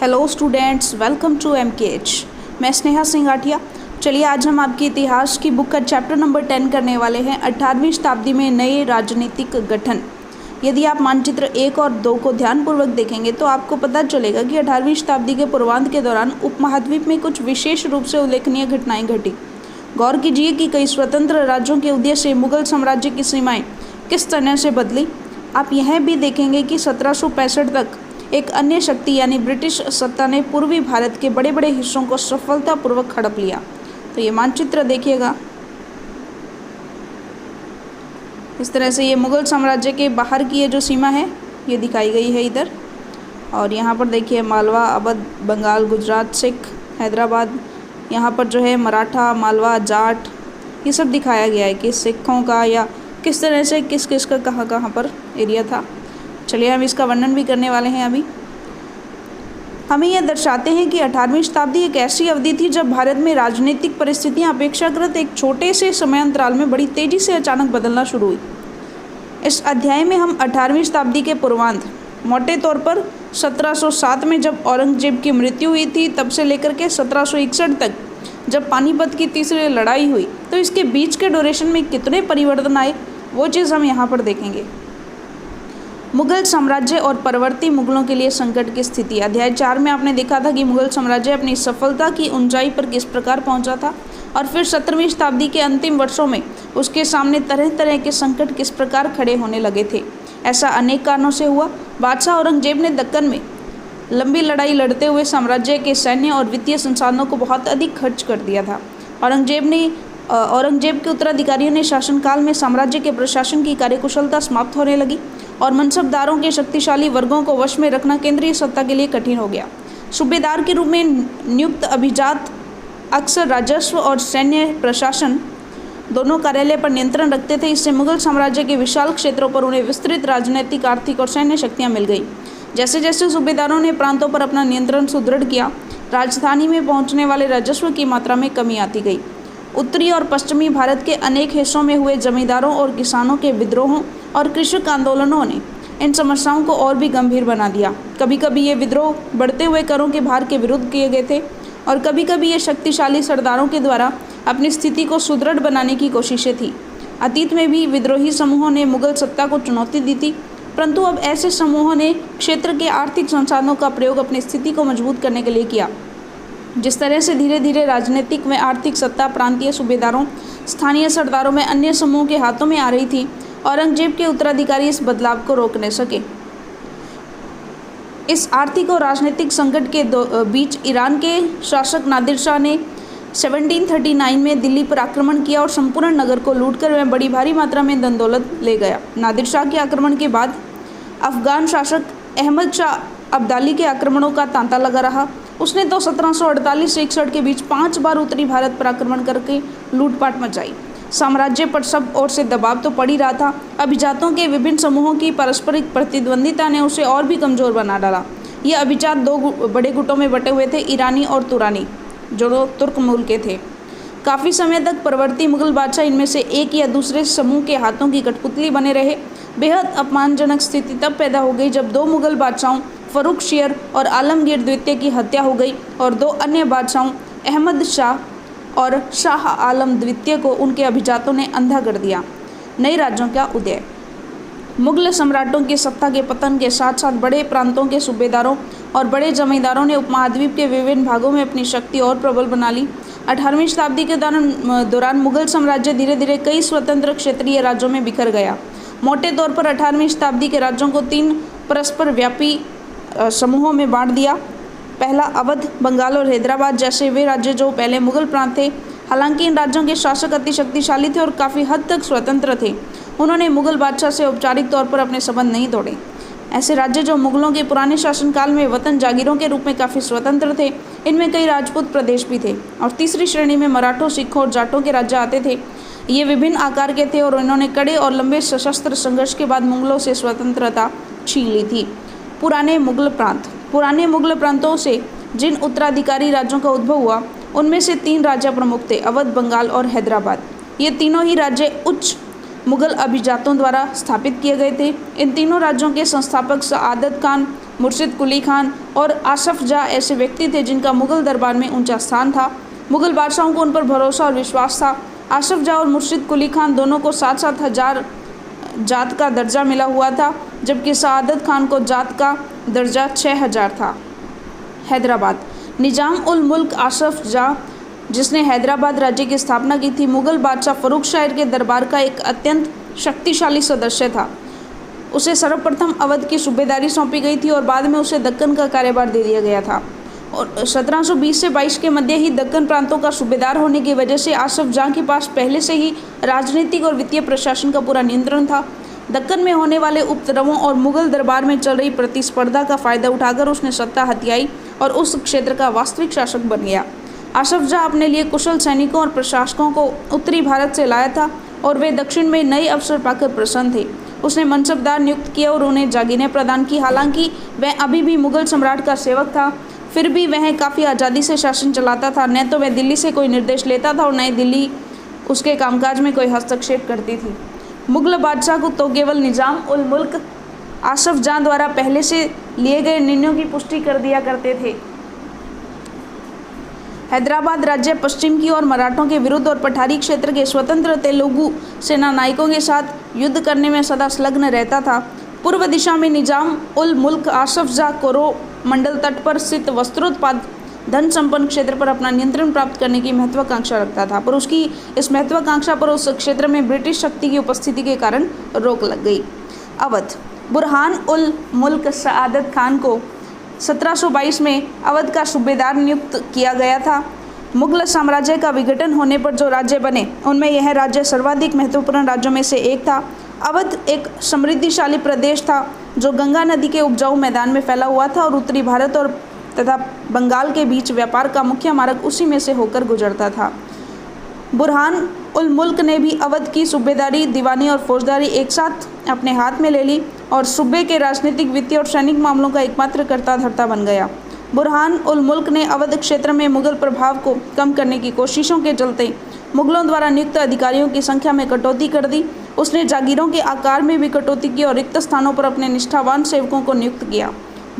Hello students, welcome to MKH। मैं स्नेहा सिंह आठिया। चलिए आज हम आपके इतिहास की बुक का चैप्टर नंबर 10 करने वाले हैं, 18वीं शताब्दी में नए राजनीतिक गठन। यदि आप मानचित्र 1 और 2 को ध्यानपूर्वक देखेंगे तो आपको पता चलेगा कि 18वीं शताब्दी के पूर्वांध के दौरान उपमहाद्वीप में कुछ विशेष रूप से उल्लेखनीय घटनाएं घटी। गौर कीजिए कि कई स्वतंत्र राज्यों के उदय से मुगल साम्राज्य की सीमाएं किस तरह से बदली। आप यह भी देखेंगे कि 1765 तक एक अन्य शक्ति यानी ब्रिटिश सत्ता ने पूर्वी भारत के बड़े बड़े हिस्सों को सफलतापूर्वक हड़प लिया। तो ये मानचित्र देखिएगा, इस तरह से ये मुगल साम्राज्य के बाहर की ये जो सीमा है ये दिखाई गई है इधर। और यहाँ पर देखिए मालवा, अवध, बंगाल, गुजरात, सिख, हैदराबाद, यहाँ पर जो है मराठा, मालवा, जाट, ये सब दिखाया गया है कि सिखों का या किस तरह से किस किस का कहाँ कहाँ पर एरिया था। चलिए हम इसका वर्णन भी करने वाले हैं। अभी हमें यह दर्शाते हैं कि 18वीं शताब्दी एक ऐसी अवधि थी जब भारत में राजनीतिक परिस्थितियां अपेक्षाकृत एक छोटे से समयांतराल में बड़ी तेजी से अचानक बदलना शुरू हुई। इस अध्याय में हम 18वीं शताब्दी के पूर्वांध, मोटे तौर पर 1707 में जब औरंगजेब की मृत्यु हुई थी तब से लेकर के 1761 तक जब पानीपत की तीसरी लड़ाई हुई, तो इसके बीच के ड्यूरेशन में कितने परिवर्तन आए वो चीज़ हम यहाँ पर देखेंगे। मुगल साम्राज्य और परवर्ती मुगलों के लिए संकट की स्थिति। अध्याय 4 में आपने देखा था कि मुगल साम्राज्य अपनी सफलता की ऊंचाई पर किस प्रकार पहुंचा था, और फिर 17वीं शताब्दी के अंतिम वर्षों में उसके सामने तरह तरह के संकट किस प्रकार खड़े होने लगे थे। ऐसा अनेक कारणों से हुआ। बादशाह औरंगजेब ने दक्कन में लंबी लड़ाई लड़ते हुए साम्राज्य के सैन्य और वित्तीय संसाधनों को बहुत अधिक खर्च कर दिया था। औरंगजेब के उत्तराधिकारियों ने शासनकाल में साम्राज्य के प्रशासन की कार्यकुशलता समाप्त होने लगी और मनसबदारों के शक्तिशाली वर्गों को वश में रखना केंद्रीय सत्ता के लिए कठिन हो गया। सूबेदार के रूप में नियुक्त अभिजात अक्सर राजस्व और सैन्य प्रशासन दोनों कार्यालय पर नियंत्रण रखते थे। इससे मुगल साम्राज्य के विशाल क्षेत्रों पर उन्हें विस्तृत राजनीतिक, आर्थिक और सैन्य शक्तियाँ मिल गई। जैसे जैसे सूबेदारों ने प्रांतों पर अपना नियंत्रण सुदृढ़ किया, राजधानी में पहुँचने वाले राजस्व की मात्रा में कमी आती गई। उत्तरी और पश्चिमी भारत के अनेक हिस्सों में हुए जमींदारों और किसानों के विद्रोहों और कृषक आंदोलनों ने इन समस्याओं को और भी गंभीर बना दिया। कभी कभी ये विद्रोह बढ़ते हुए करों के भार के विरुद्ध किए गए थे, और कभी कभी ये शक्तिशाली सरदारों के द्वारा अपनी स्थिति को सुदृढ़ बनाने की कोशिशें थी। अतीत में भी विद्रोही समूहों ने मुगल सत्ता को चुनौती दी थी, परंतु अब ऐसे समूहों ने क्षेत्र के आर्थिक संसाधनों का प्रयोग अपनी स्थिति को मजबूत करने के लिए किया। जिस तरह से धीरे धीरे राजनीतिक व आर्थिक सत्ता प्रांतीय सूबेदारों, स्थानीय सरदारों में अन्य समूह के हाथों में आ रही थी, औरंगजेब के उत्तराधिकारी इस बदलाव को रोक नहीं सके। इस आर्थिक और राजनीतिक संकट के बीच ईरान के शासक नादिर शाह ने 1739 में दिल्ली पर आक्रमण किया और संपूर्ण नगर को लूटकर वह बड़ी भारी मात्रा में धन दौलत ले गया। नादिर शाह के आक्रमण के बाद अफगान शासक अहमद शाह अब्दाली के आक्रमणों का तांता लगा रहा। उसने तो 1748 से 61 के बीच 5 बार उत्तरी भारत पर आक्रमण करके लूटपाट मचाई। साम्राज्य पर सब ओर से दबाव तो पड़ ही रहा था। अभिजातों के विभिन्न समूहों की पारस्परिक प्रतिद्वंदिता ने उसे और भी कमजोर बना डाला। ये अभिजात 2 बड़े गुटों में बटे हुए थे, ईरानी और तुरानी, जो तुर्क मूल के थे। काफ़ी समय तक परवर्ती मुगल बादशाह इनमें से एक या दूसरे समूह के हाथों की कठपुतली बने रहे। बेहद अपमानजनक स्थिति तब पैदा हो गई जब 2 मुगल बादशाहों फरुख शेर और आलमगीर द्वितीय की हत्या हो गई और 2 अन्य बादशाहों अहमद शाह और शाह आलम द्वितीय को उनके अभिजातों ने अंधा कर दिया। नए राज्यों का उदय। मुगल सम्राटों की सत्ता के पतन के साथ साथ बड़े प्रांतों के सूबेदारों और बड़े जमींदारों ने उपमहाद्वीप के विभिन्न भागों में अपनी शक्ति और प्रबल बना ली। 18वीं शताब्दी के दौरान मुगल साम्राज्य धीरे धीरे कई स्वतंत्र क्षेत्रीय राज्यों में बिखर गया। मोटे तौर पर 18वीं शताब्दी के राज्यों को 3 परस्पर व्यापी समूहों में बांट दिया। पहला, अवध, बंगाल और हैदराबाद जैसे वे राज्य जो पहले मुगल प्रांत थे। हालांकि इन राज्यों के शासक अति शक्तिशाली थे और काफ़ी हद तक स्वतंत्र थे। उन्होंने मुगल बादशाह से औपचारिक तौर पर अपने संबंध नहीं तोड़े। ऐसे राज्य जो मुगलों के पुराने शासनकाल में वतन जागीरों के रूप में काफ़ी स्वतंत्र थे, इनमें कई राजपूत प्रदेश भी थे। और तीसरी श्रेणी में मराठों, सिखों और जाटों के राज्य आते थे। ये विभिन्न आकार के थे और इन्होंने कड़े और लंबे सशस्त्र संघर्ष के बाद मुगलों से स्वतंत्रता छीन ली थी। पुराने मुगल प्रांतों से जिन उत्तराधिकारी राज्यों का उद्भव हुआ उनमें से 3 राज्य प्रमुख थे, अवध, बंगाल और हैदराबाद। ये तीनों ही राज्य उच्च मुगल अभिजातों द्वारा स्थापित किए गए थे। इन तीनों राज्यों के संस्थापक सआदत खान, मुर्शिद कुली खान और आसफ जाह ऐसे व्यक्ति थे जिनका मुगल दरबार में ऊंचा स्थान था। मुगल बादशाहों को उन पर भरोसा और विश्वास था। आसफ जाह और मुर्शिद कुली खान दोनों को 7-7 हजार जात का दर्जा मिला हुआ था, जबकि सआदत खान को जात का दर्जा 6000 था। हैदराबाद। निजाम उल मुल्क आसफ जाह, जिसने हैदराबाद राज्य की स्थापना की थी, मुगल बादशाह फर्रुख शाह के दरबार का एक अत्यंत शक्तिशाली सदस्य था। उसे सर्वप्रथम अवध की सूबेदारी सौंपी गई थी और बाद में उसे दक्कन का कार्यभार दे दिया गया था। और 1720 से 22 के मध्य ही दक्कन प्रांतों का सूबेदार होने की वजह से आसफ जाह के पास पहले से ही राजनीतिक और वित्तीय प्रशासन का पूरा नियंत्रण था। दक्कन में होने वाले उपद्रवों और मुगल दरबार में चल रही प्रतिस्पर्धा का फायदा उठाकर उसने सत्ता हथियाई और उस क्षेत्र का वास्तविक शासक बन गया। आसफ जाह अपने लिए कुशल सैनिकों और प्रशासकों को उत्तरी भारत से लाया था और वे दक्षिण में नए अवसर पाकर प्रसन्न थे। उसने मनसबदार नियुक्त किए और उन्हें जागीरें प्रदान की। हालांकि वह अभी भी मुगल सम्राट का सेवक था, फिर भी वह काफ़ी आज़ादी से शासन चलाता था। न तो वह दिल्ली से कोई निर्देश लेता था और न ही दिल्ली उसके कामकाज में कोई हस्तक्षेप करती थी। मुगल बादशाह को तो केवल निजाम उल मुल्क आसफ जाह द्वारा पहले से लिए गए निर्णयों की पुष्टि कर दिया करते थे। हैदराबाद राज्य पश्चिम की ओर मराठों के विरुद्ध और पठारी क्षेत्र के स्वतंत्र तेलुगु सेना नायकों के साथ युद्ध करने में सदा संलग्न रहता था। पूर्व दिशा में निजाम उल मुल्क आसफ जाह कोरोमंडल तट पर स्थित वस्त्रोत्पाद धन संपन्न क्षेत्र पर अपना नियंत्रण प्राप्त करने की महत्वाकांक्षा रखता था, पर उसकी इस महत्वाकांक्षा पर उस क्षेत्र में ब्रिटिश शक्ति की उपस्थिति के कारण रोक लग गई। अवध। बुरहान उल मुल्क सआदत खान को 1722 में अवध का सूबेदार नियुक्त किया गया था। मुगल साम्राज्य का विघटन होने पर जो राज्य बने उनमें यह राज्य सर्वाधिक महत्वपूर्ण राज्यों में से एक था। अवध एक समृद्धिशाली प्रदेश था जो गंगा नदी के उपजाऊ मैदान में फैला हुआ था और उत्तरी भारत और तथा बंगाल के बीच व्यापार का मुख्य मार्ग उसी में से होकर गुजरता था। बुरहान उल मुल्क ने भी अवध की सूबेदारी, दीवानी और फौजदारी एक साथ अपने हाथ में ले ली और सूबे के राजनीतिक, वित्तीय और सैनिक मामलों का एकमात्र कर्ता धर्ता बन गया। बुरहान उल मुल्क ने अवध क्षेत्र में मुगल प्रभाव को कम करने की कोशिशों के चलते मुगलों द्वारा नियुक्त अधिकारियों की संख्या में कटौती कर दी। उसने जागीरों के आकार में भी कटौती की और रिक्त स्थानों पर अपने निष्ठावान सेवकों को नियुक्त किया।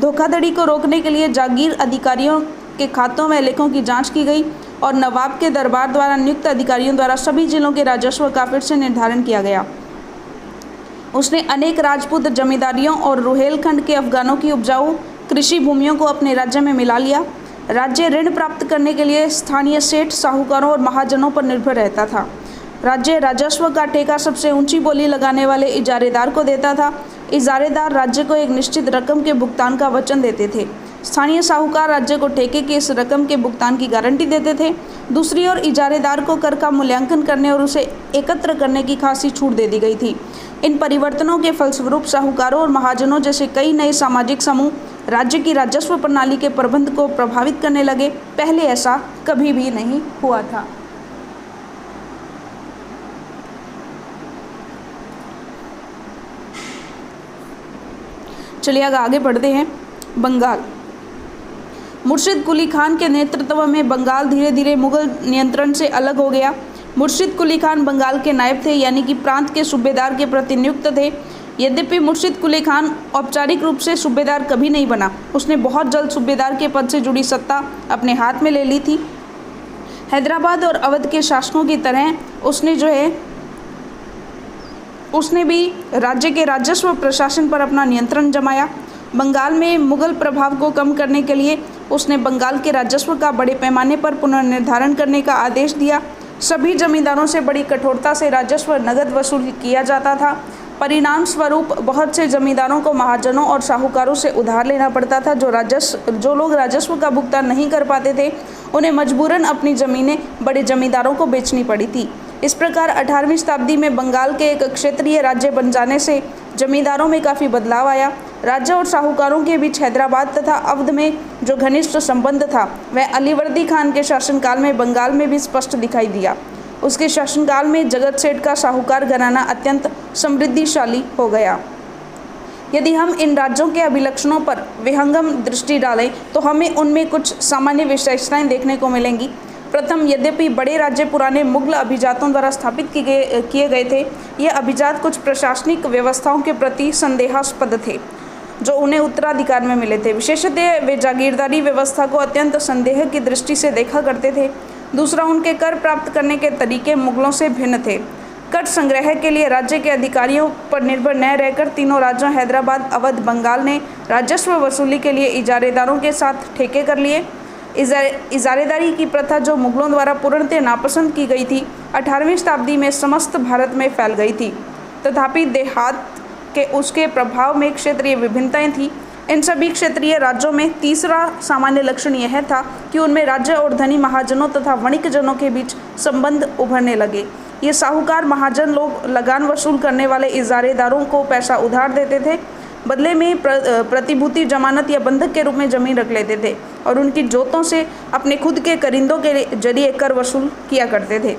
धोखाधड़ी को रोकने के लिए जागीर अधिकारियों के खातों व लेखों की जांच की गई और नवाब के दरबार द्वारा नियुक्त अधिकारियों द्वारा सभी जिलों के राजस्व का फिर से निर्धारण किया गया। उसने अनेक राजपूत जमींदारियों और रुहेलखंड के अफगानों की उपजाऊ कृषि भूमियों को अपने राज्य में मिला लिया। राज्य ऋण प्राप्त करने के लिए स्थानीय सेठ, साहूकारों और महाजनों पर निर्भर रहता था। राज्य राजस्व का ठेका सबसे ऊंची बोली लगाने वाले इजारेदार को देता था। इजारेदार राज्य को एक निश्चित रकम के भुगतान का वचन देते थे। स्थानीय साहूकार राज्य को ठेके की इस रकम के भुगतान की गारंटी देते थे। दूसरी ओर इजारेदार को कर का मूल्यांकन करने और उसे एकत्र करने की खासी छूट दे दी गई थी। इन परिवर्तनों के फलस्वरूप साहूकारों और महाजनों जैसे कई नए सामाजिक समूह राज्य की राजस्व प्रणाली के प्रबंध को प्रभावित करने लगे। पहले ऐसा कभी भी नहीं हुआ था। चलिए आगे बढ़ते हैं। बंगाल। मुर्शिद कुली खान के नेतृत्व में बंगाल धीरे धीरे मुगल नियंत्रण से अलग हो गया। मुर्शिद कुली खान बंगाल के नायब थे, यानी कि प्रांत के सूबेदार के प्रतिनियुक्त थे। यद्यपि मुर्शिद कुली खान औपचारिक रूप से सूबेदार कभी नहीं बना, उसने बहुत जल्द सूबेदार के पद से जुड़ी सत्ता अपने हाथ में ले ली थी। हैदराबाद और अवध के शासकों की तरह उसने भी राज्य के राजस्व प्रशासन पर अपना नियंत्रण जमाया। बंगाल में मुगल प्रभाव को कम करने के लिए उसने बंगाल के राजस्व का बड़े पैमाने पर पुनर्निर्धारण करने का आदेश दिया। सभी जमींदारों से बड़ी कठोरता से राजस्व नगद वसूल किया जाता था। परिणाम स्वरूप बहुत से जमींदारों को महाजनों और साहूकारों से उधार लेना पड़ता था। जो लोग राजस्व का भुगतान नहीं कर पाते थे, उन्हें मजबूरन अपनी ज़मीनें बड़े जमींदारों को बेचनी पड़ी थी। इस प्रकार 18वीं शताब्दी में बंगाल के एक क्षेत्रीय राज्य बन जाने से जमींदारों में काफ़ी बदलाव आया। राज्य और साहूकारों के बीच हैदराबाद तथा अवध में जो घनिष्ठ संबंध था, वह अलीवर्दी खान के शासनकाल में बंगाल में भी स्पष्ट दिखाई दिया। उसके शासनकाल में जगत सेठ का साहूकार घराना अत्यंत समृद्धिशाली हो गया। यदि हम इन राज्यों के अभिलक्षणों पर विहंगम दृष्टि डालें तो हमें उनमें कुछ सामान्य विशेषताएं देखने को मिलेंगी। प्रथम, यद्यपि बड़े राज्य पुराने मुगल अभिजातों द्वारा स्थापित किए गए थे, ये अभिजात कुछ प्रशासनिक व्यवस्थाओं के प्रति संदेहास्पद थे। जो उन्हें उत्तराधिकार में मिले थे। विशेषतः वे जागीरदारी व्यवस्था को अत्यंत संदेह की दृष्टि से देखा करते थे। दूसरा, उनके कर प्राप्त करने के तरीके मुगलों से भिन्न थे। कर संग्रह के लिए राज्य के अधिकारियों पर निर्भर न रहकर तीनों राज्यों हैदराबाद, अवध, बंगाल ने राजस्व वसूली के लिए इजारेदारों के साथ ठेके कर लिए। इजारेदारी की प्रथा, जो मुगलों द्वारा पूर्णतः नापसंद की गई थी, 18वीं शताब्दी में समस्त भारत में फैल गई थी। तथापि देहात के उसके प्रभाव में क्षेत्रीय विभिन्नताएं थीं। इन सभी क्षेत्रीय राज्यों में तीसरा सामान्य लक्षण यह था कि उनमें राज्य और धनी महाजनों तथा वणिकजनों के बीच संबंध उभरने लगे। ये साहूकार महाजन लोग लगान वसूल करने वाले इजारेदारों को पैसा उधार देते थे, बदले में प्रतिभूति, जमानत या बंधक के रूप में जमीन रख लेते थे और उनकी जोतों से अपने खुद के करिंदों के जरिए कर वसूल किया करते थे।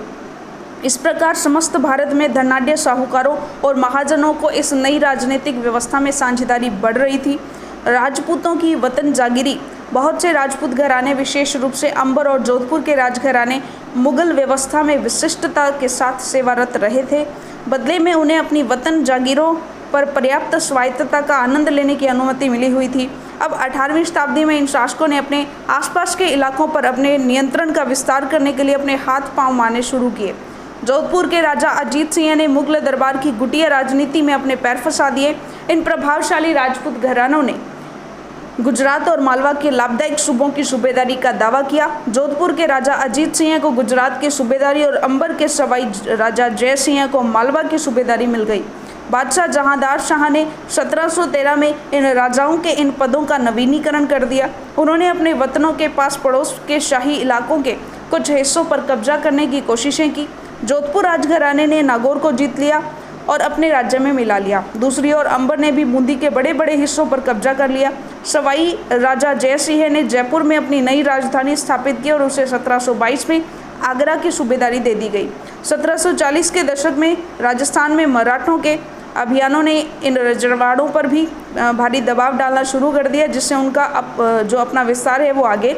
इस प्रकार समस्त भारत में धनाढ्य साहूकारों और महाजनों को इस नई राजनीतिक व्यवस्था में साझेदारी बढ़ रही थी। राजपूतों की वतन जागीरी, बहुत से राजपूत घराने, विशेष रूप से अंबर और जोधपुर के राजघराने, मुगल व्यवस्था में विशिष्टता के साथ सेवारत रहे थे। बदले में उन्हें अपनी वतन जागीरों पर पर्याप्त स्वायत्तता का आनंद लेने की अनुमति मिली हुई थी। अब 18वीं शताब्दी में इन शासकों ने अपने आसपास के इलाकों पर अपने नियंत्रण का विस्तार करने के लिए अपने हाथ पांव मारने शुरू किए। जोधपुर के राजा अजीत सिंह ने मुगल दरबार की गुटिया राजनीति में अपने पैर फंसा दिए। इन प्रभावशाली राजपूत घरानों ने गुजरात और मालवा के लाभदायक सूबों की सूबेदारी का दावा किया। जोधपुर के राजा अजीत सिंह को गुजरात की सूबेदारी और अंबर के सवाई राजा जय सिंह को मालवा की सूबेदारी मिल गई। बादशाह जहांदार शाह ने 1713 में इन राजाओं के इन पदों का नवीनीकरण कर दिया। उन्होंने अपने वतनों के पास पड़ोस के शाही इलाकों के कुछ हिस्सों पर कब्जा करने की कोशिशें की। जोधपुर राजघराने ने नागौर को जीत लिया और अपने राज्य में मिला लिया। दूसरी ओर अंबर ने भी बूंदी के बड़े बड़े हिस्सों पर कब्जा कर लिया। सवाई राजा जय सिंह ने जयपुर में अपनी नई राजधानी स्थापित की और उसे 1722 में आगरा की सूबेदारी दे दी गई। 1740 के दशक में राजस्थान में मराठों के अभियानों ने इन रजवाड़ों पर भी भारी दबाव डालना शुरू कर दिया, जिससे उनका जो अपना विस्तार है वो आगे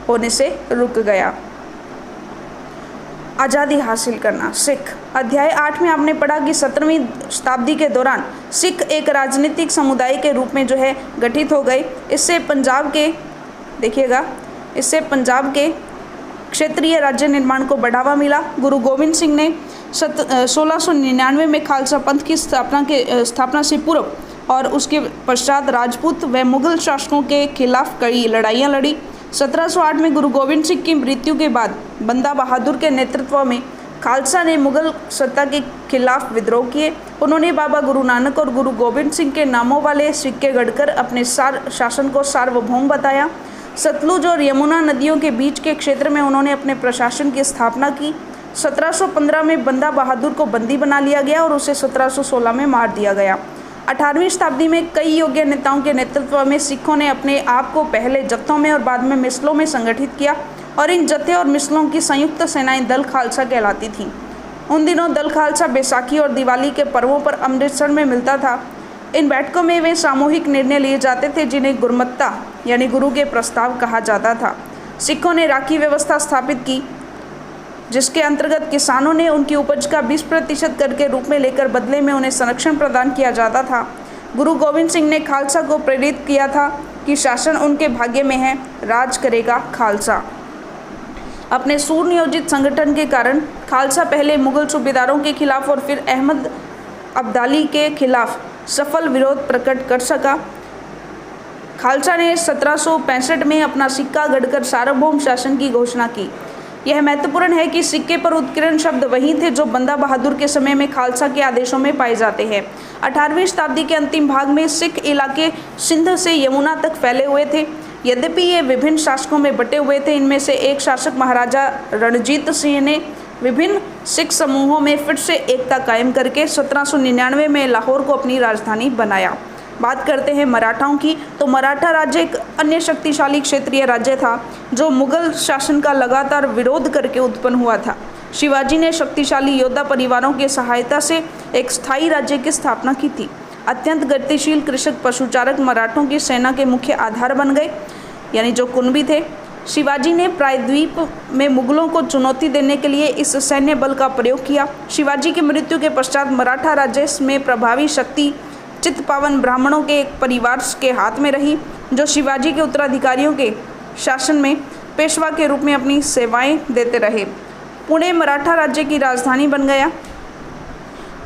होने से रुक गया। आज़ादी हासिल करना। सिख। अध्याय 8 में आपने पढ़ा कि 17वीं शताब्दी के दौरान सिख एक राजनीतिक समुदाय के रूप में जो है गठित हो गए। इससे पंजाब के, देखिएगा, इससे पंजाब के क्षेत्रीय राज्य निर्माण को बढ़ावा मिला। गुरु गोविंद सिंह ने 1699 में खालसा पंथ की स्थापना से पूर्व और उसके पश्चात राजपूत व मुगल शासकों के खिलाफ कई लड़ाइयाँ लड़ी। 1708 में गुरु गोविंद सिंह की मृत्यु के बाद बंदा बहादुर के नेतृत्व में खालसा ने मुगल सत्ता के खिलाफ विद्रोह किए। उन्होंने बाबा गुरु नानक और गुरु गोविंद सिंह के नामों वाले सिक्के गढ़कर अपने शासन को सार्वभौम बताया। सतलुज और यमुना नदियों के बीच के क्षेत्र में उन्होंने अपने प्रशासन की स्थापना की। 1715 में बंदा बहादुर को बंदी बना लिया गया और उसे 1716 में मार दिया गया। 18वीं शताब्दी में कई योग्य नेताओं के नेतृत्व में सिखों ने अपने आप को पहले जत्थों में और बाद में मिसलों में संगठित किया और इन जत्थे और मिसलों की संयुक्त सेनाएं दल खालसा कहलाती थीं। उन दिनों दल खालसा बैसाखी और दिवाली के पर्वों पर अमृतसर में मिलता था। इन बैठकों में वे सामूहिक निर्णय लिए जाते थे, जिन्हें गुरमत्ता यानी गुरु के प्रस्ताव कहा जाता था। सिखों ने राखी व्यवस्था स्थापित की, जिसके अंतर्गत किसानों ने उनकी उपज का 20% कर के रूप में लेकर बदले में उन्हें संरक्षण प्रदान किया जाता था। गुरु गोविंद सिंह ने खालसा को प्रेरित किया था कि शासन उनके भाग्य में है, राज करेगा खालसा। अपने सुनियोजित संगठन के कारण खालसा पहले मुगल सूबेदारों के खिलाफ और फिर अहमद अब्दाली के खिलाफ सफल विरोध प्रकट कर सका। खालसा ने 1765 में अपना सिक्का गढ़कर सार्वभौम शासन की घोषणा की। यह महत्वपूर्ण है कि सिक्के पर उत्कीर्ण शब्द वही थे जो बंदा बहादुर के समय में खालसा के आदेशों में पाए जाते हैं। 18वीं शताब्दी के अंतिम भाग में सिख इलाके सिंध से यमुना तक फैले हुए थे। यद्यपि ये विभिन्न शासकों में बटे हुए थे, इनमें से एक शासक महाराजा रणजीत सिंह ने विभिन्न सिख समूहों में फिर से एकता कायम करके 1799 में लाहौर को अपनी राजधानी बनाया। बात करते हैं मराठाओं की, तो मराठा राज्य एक अन्य शक्तिशाली क्षेत्रीय राज्य था जो मुगल शासन का लगातार विरोध करके उत्पन्न हुआ था। शिवाजी ने शक्तिशाली योद्धा परिवारों की सहायता से एक स्थायी राज्य की स्थापना की थी। अत्यंत गतिशील कृषक पशुचारक मराठों की सेना के मुख्य आधार बन गए, यानी जो कुणबी थे। शिवाजी ने प्रायद्वीप में मुगलों को चुनौती देने के लिए इस सैन्य बल का प्रयोग किया। शिवाजी की मृत्यु के पश्चात मराठा राज्य में प्रभावी शक्ति चित्पावन ब्राह्मणों के एक परिवार के हाथ में रही, जो शिवाजी के उत्तराधिकारियों के शासन में पेशवा के रूप में अपनी सेवाएं देते रहे। पुणे मराठा राज्य की राजधानी बन गया।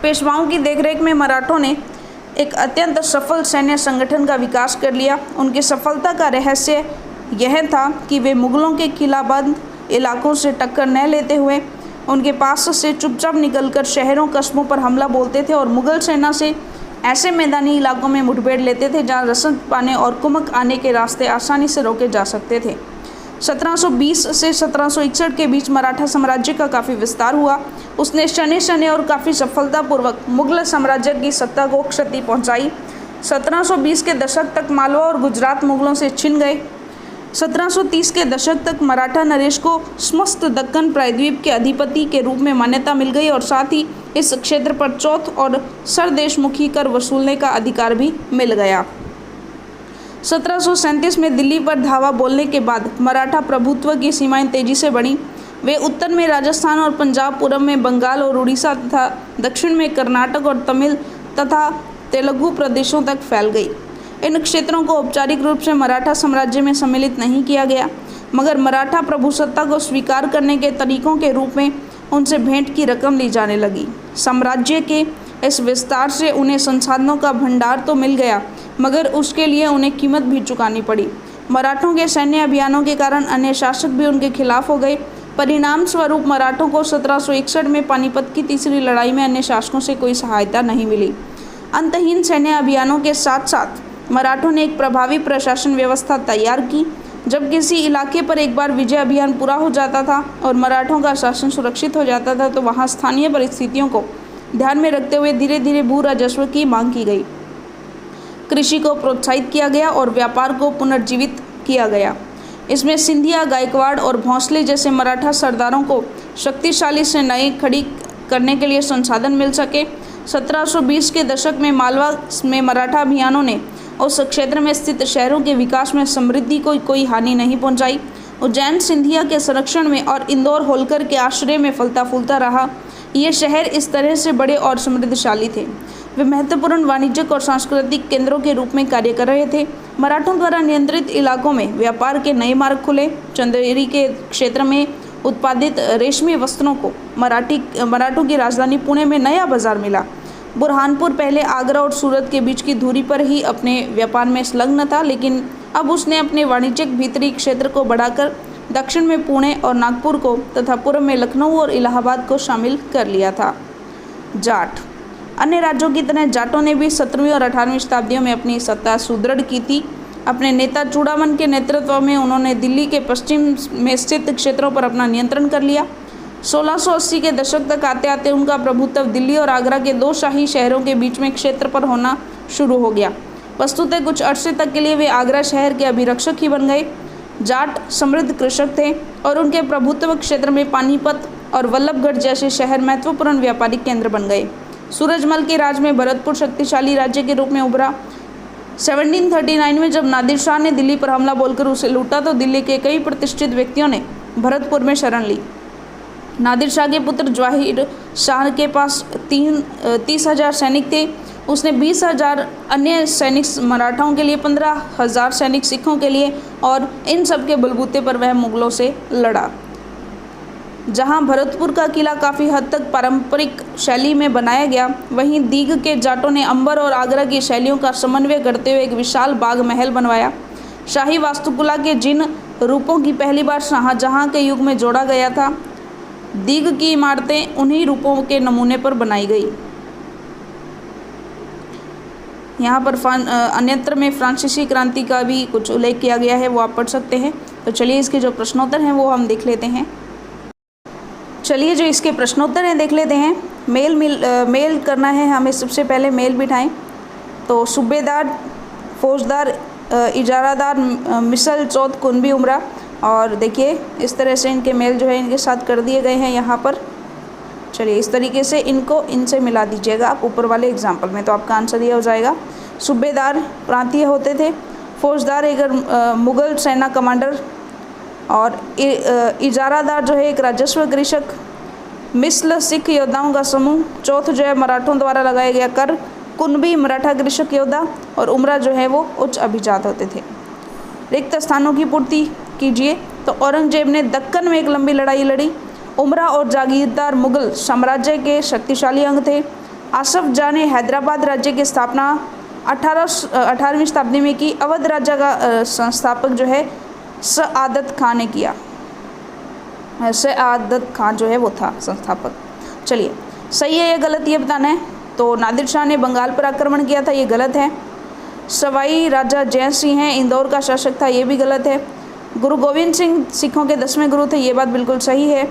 पेशवाओं की देखरेख में मराठों ने एक अत्यंत सफल सैन्य संगठन का विकास कर लिया। उनकी सफलता का रहस्य यह था कि वे मुगलों के किलाबंद इलाकों से टक्कर न लेते हुए उनके पास से चुपचाप निकलकर शहरों कस्बों पर हमला बोलते थे और मुगल सेना से ऐसे मैदानी इलाकों में मुठभेड़ लेते थे जहां रसद पाने और कुमक आने के रास्ते आसानी से रोके जा सकते थे। 1720 से 1761 के बीच मराठा साम्राज्य का काफ़ी विस्तार हुआ। उसने शनि शनि और काफ़ी सफलतापूर्वक मुगल साम्राज्य की सत्ता को क्षति पहुंचाई। 1720 के दशक तक मालवा और गुजरात मुगलों से छिन गए। 1730 के दशक तक मराठा नरेश को समस्त दक्कन प्रायद्वीप के अधिपति के रूप में मान्यता मिल गई और साथ ही इस क्षेत्र पर चौथ और सरदेशमुखी कर वसूलने का अधिकार भी मिल गया। 1737 में दिल्ली पर धावा बोलने के बाद मराठा प्रभुत्व की सीमाएं तेजी से बढ़ी। वे उत्तर में राजस्थान और पंजाब, पूर्व में बंगाल और उड़ीसा तथा दक्षिण में कर्नाटक और तमिल तथा तेलुगु प्रदेशों तक फैल गई। इन क्षेत्रों को औपचारिक रूप से मराठा साम्राज्य में सम्मिलित नहीं किया गया, मगर मराठा प्रभुसत्ता को स्वीकार करने के तरीकों के रूप में उनसे भेंट की रकम ली जाने लगी। साम्राज्य के इस विस्तार से उन्हें संसाधनों का भंडार तो मिल गया, मगर उसके लिए उन्हें कीमत भी चुकानी पड़ी। मराठों के सैन्य अभियानों के कारण अन्य शासक भी उनके खिलाफ हो गए। परिणाम स्वरूप मराठों को 1761 में पानीपत की तीसरी लड़ाई में अन्य शासकों से कोई सहायता नहीं मिली। अंतहीन सैन्य अभियानों के साथ साथ मराठों ने एक प्रभावी प्रशासन व्यवस्था तैयार की। जब किसी इलाके पर एक बार विजय अभियान पूरा हो जाता था और मराठों का शासन सुरक्षित हो जाता था, तो वहाँ स्थानीय परिस्थितियों को ध्यान में रखते हुए धीरे धीरे भू राजस्व की मांग की गई। कृषि को प्रोत्साहित किया गया और व्यापार को पुनर्जीवित किया गया। इसमें सिंधिया, गायकवाड़ और भोंसले जैसे मराठा सरदारों को शक्तिशाली सेनाएं खड़ी करने के लिए संसाधन मिल सके। 1720 के दशक में मालवा में मराठा अभियानों ने उस क्षेत्र में स्थित शहरों के विकास में समृद्धि को कोई हानि नहीं पहुंचाई। उज्जैन सिंधिया के संरक्षण में और इंदौर होलकर के आश्रय में फलता फूलता रहा। ये शहर इस तरह से बड़े और समृद्धशाली थे। वे महत्वपूर्ण वाणिज्यिक और सांस्कृतिक केंद्रों के रूप में कार्य कर रहे थे। मराठों द्वारा नियंत्रित इलाकों में व्यापार के नए मार्ग खुले। चंदेरी के क्षेत्र में उत्पादित रेशमी वस्त्रों को मराठों की राजधानी पुणे में नया बाजार मिला। बुरहानपुर पहले आगरा और सूरत के बीच की दूरी पर ही अपने व्यापार में संलग्न था, लेकिन अब उसने अपने वाणिज्यिक भीतरी क्षेत्र को बढ़ाकर दक्षिण में पुणे और नागपुर को तथा पूर्व में लखनऊ और इलाहाबाद को शामिल कर लिया था। जाट। अन्य राज्यों की तरह जाटों ने भी 17वीं और 18वीं शताब्दियों में अपनी सत्ता सुदृढ़ की थी। अपने नेता चूड़ामन के नेतृत्व में उन्होंने दिल्ली के पश्चिम में स्थित क्षेत्रों पर अपना नियंत्रण कर लिया। 1680 के दशक तक आते आते उनका प्रभुत्व दिल्ली और आगरा के दो शाही शहरों के बीच में क्षेत्र पर होना शुरू हो गया। वस्तुतः कुछ अरसे तक के लिए वे आगरा शहर के अभिरक्षक ही बन गए। जाट समृद्ध कृषक थे और उनके प्रभुत्व क्षेत्र में पानीपत और वल्लभगढ़ जैसे शहर महत्वपूर्ण व्यापारिक केंद्र बन गए। सूरजमल के राज में भरतपुर शक्तिशाली राज्य के रूप में उभरा। 1739 में जब नादिर शाह ने दिल्ली पर हमला बोलकर उसे लूटा, तो दिल्ली के कई प्रतिष्ठित व्यक्तियों ने भरतपुर में शरण ली। नादिर शाह के पुत्र जवाहिर शाह के पास 30,000 सैनिक थे। उसने 20,000 अन्य सैनिक मराठाओं के लिए, 15,000 सैनिक सिखों के लिए, और इन सब के बलबूते पर वह मुगलों से लड़ा। जहां भरतपुर का किला काफ़ी हद तक पारंपरिक शैली में बनाया गया, वहीं दीग के जाटों ने अंबर और आगरा की शैलियों का समन्वय करते हुए एक विशाल बाग महल बनवाया। शाही वास्तुकला के जिन रूपों की पहली बार शाहजहां के युग में जोड़ा गया था, दीग की इमारतें उन्हीं रूपों के नमूने पर बनाई गई। यहाँ पर अन्यत्र में फ्रांसीसी क्रांति का भी कुछ उल्लेख किया गया है, वो आप पढ़ सकते हैं। तो चलिए इसके जो प्रश्नोत्तर हैं वो हम देख लेते हैं। चलिए जो इसके प्रश्नोत्तर हैं देख लेते हैं। मेल करना है हमें, सबसे पहले मेल बिठाएं। तो सूबेदार, फौजदार, इजारादार, मिसल, चौथ, कुनबी, उमरा। और देखिए इस तरह से इनके मेल जो है इनके साथ कर दिए गए हैं यहाँ पर। चलिए इस तरीके से इनको इनसे मिला दीजिएगा आप ऊपर वाले एग्जाम्पल में, तो आपका आंसर ये हो जाएगा। सूबेदार प्रांतीय होते थे, फौजदार एक मुग़ल सेना कमांडर, और इजारादार जो है एक राजस्व कृषक, मिसल सिख योद्धाओं का समूह, चौथ जो है मराठों द्वारा लगाया गया कर, कुनबी मराठा कृषक योद्धा और उमरा जो है वो उच्च अभिजात होते थे। रिक्त स्थानों की पूर्ति कीजिए। तो औरंगजेब ने दक्कन में एक लंबी लड़ाई लड़ी। उमरा और जागीरदार मुगल साम्राज्य के शक्तिशाली अंग थे। आसफ जाह ने हैदराबाद राज्य की स्थापना 18वीं शताब्दी में की। अवध राज्य का संस्थापक जो है सआदत खान ने किया। सआदत खान जो है वो था संस्थापक। चलिए, सही है या गलत ये बताना है। तो नादिर शाह ने बंगाल पर आक्रमण किया था, ये गलत है। सवाई राजा जय सिंह हैं, इंदौर का शासक था, ये भी गलत है। गुरु गोविंद सिंह सिखों के 10वें गुरु थे, ये बात बिल्कुल सही है।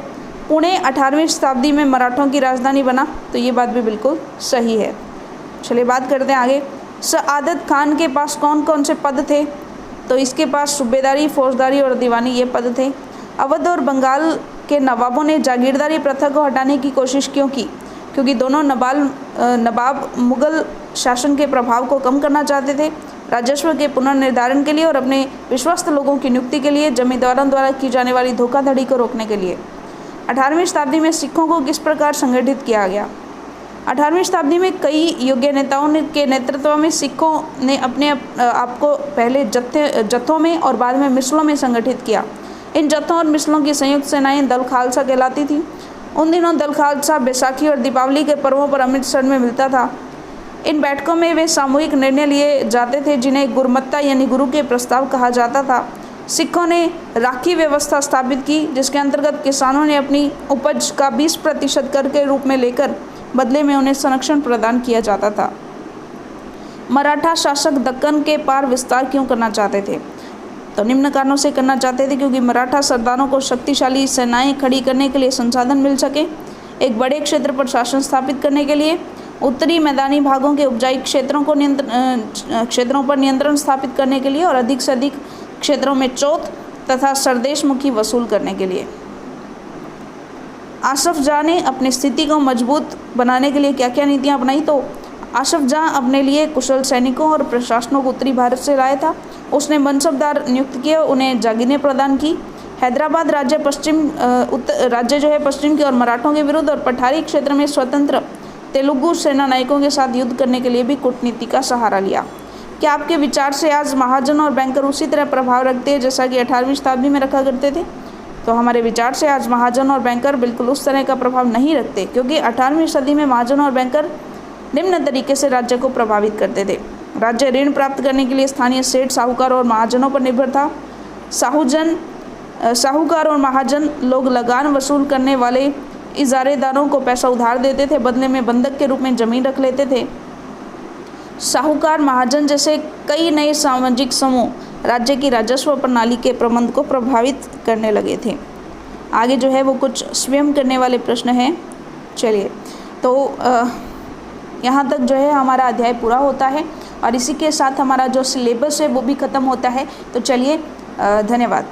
पुणे 18वीं शताब्दी में मराठों की राजधानी बना, तो ये बात भी बिल्कुल सही है। चलिए बात करते हैं आगे। सआदत खान के पास कौन कौन से पद थे? तो इसके पास सूबेदारी, फौजदारी और दीवानी ये पद थे। अवध और बंगाल के नवाबों ने जागीरदारी प्रथा को हटाने की कोशिश क्यों की? क्योंकि दोनों नवाब मुगल शासन के प्रभाव को कम करना चाहते थे, राजस्व के पुनर्निर्धारण के लिए और अपने विश्वस्त लोगों की नियुक्ति के लिए, जमींदारों द्वारा की जाने वाली धोखाधड़ी को रोकने के लिए। 18वीं शताब्दी में सिखों को किस प्रकार संगठित किया गया? 18वीं शताब्दी में कई योग्य नेताओं के नेतृत्व में सिखों ने अपने आप को पहले जत्थों में और बाद में मिसलों में संगठित किया। इन जत्थों और मिसलों की संयुक्त सेनाएं दल खालसा कहलाती थी। उन दिनों दल खालसा बैसाखी और दीपावली के पर्वों पर अमृतसर में मिलता था। इन बैठकों में वे सामूहिक निर्णय लिए जाते थे जिन्हें गुरुमत्ता यानी गुरु के प्रस्ताव कहा जाता था। सिखों ने राखी व्यवस्था स्थापित की, जिसके अंतर्गत किसानों ने अपनी उपज का 20% कर के रूप में लेकर बदले में उन्हें संरक्षण प्रदान किया जाता था। मराठा शासक दक्कन के पार विस्तार क्यों करना चाहते थे? तो निम्न कारणों से करना चाहते थे, क्योंकि मराठा सरदारों को शक्तिशाली सेनाएं खड़ी करने के लिए संसाधन मिल सके, एक बड़े क्षेत्र पर शासन स्थापित करने के लिए, उत्तरी मैदानी भागों के उपजाई क्षेत्रों पर नियंत्रण स्थापित करने के लिए और अधिक से अधिक क्षेत्रों में चौथ तथा सरदेशमुखी वसूल करने के लिए। आसफ जाह ने अपनी स्थिति को मजबूत बनाने के लिए क्या क्या नीतियां अपनाई? तो आसफ जाह अपने लिए कुशल सैनिकों और प्रशासनों को उत्तरी भारत से लाया था। उसने मनसबदार नियुक्त किए, उन्हें जागीरें प्रदान की। हैदराबाद राज्य जो है पश्चिम की और मराठों के विरुद्ध और पठारी क्षेत्र में स्वतंत्र तेलुगु सेना नायकों के साथ युद्ध करने के लिए भी कूटनीति का सहारा लिया। क्या आपके विचार से आज महाजन और बैंकर उसी तरह प्रभाव रखते हैं जैसा कि 18वीं शताब्दी में रखा करते थे? तो हमारे विचार से आज महाजन और बैंकर बिल्कुल उस तरह का प्रभाव नहीं रखते, क्योंकि 18वीं सदी में महाजन और बैंकर निम्न तरीके से राज्य को प्रभावित करते थे। राज्य ऋण प्राप्त करने के लिए स्थानीय सेठ, साहूकार और महाजनों पर निर्भर था। साहूकार और महाजन लोग लगान वसूल करने वाले इजारेदारों को पैसा उधार देते थे, बदले में बंधक के रूप में जमीन रख लेते थे। साहूकार, महाजन जैसे कई नए सामाजिक समूह राज्य की राजस्व प्रणाली के प्रबंध को प्रभावित करने लगे थे। आगे जो है वो कुछ स्वयं करने वाले प्रश्न हैं। चलिए, तो यहाँ तक जो है हमारा अध्याय पूरा होता है और इसी के साथ हमारा जो सिलेबस है वो भी ख़त्म होता है। तो चलिए, धन्यवाद।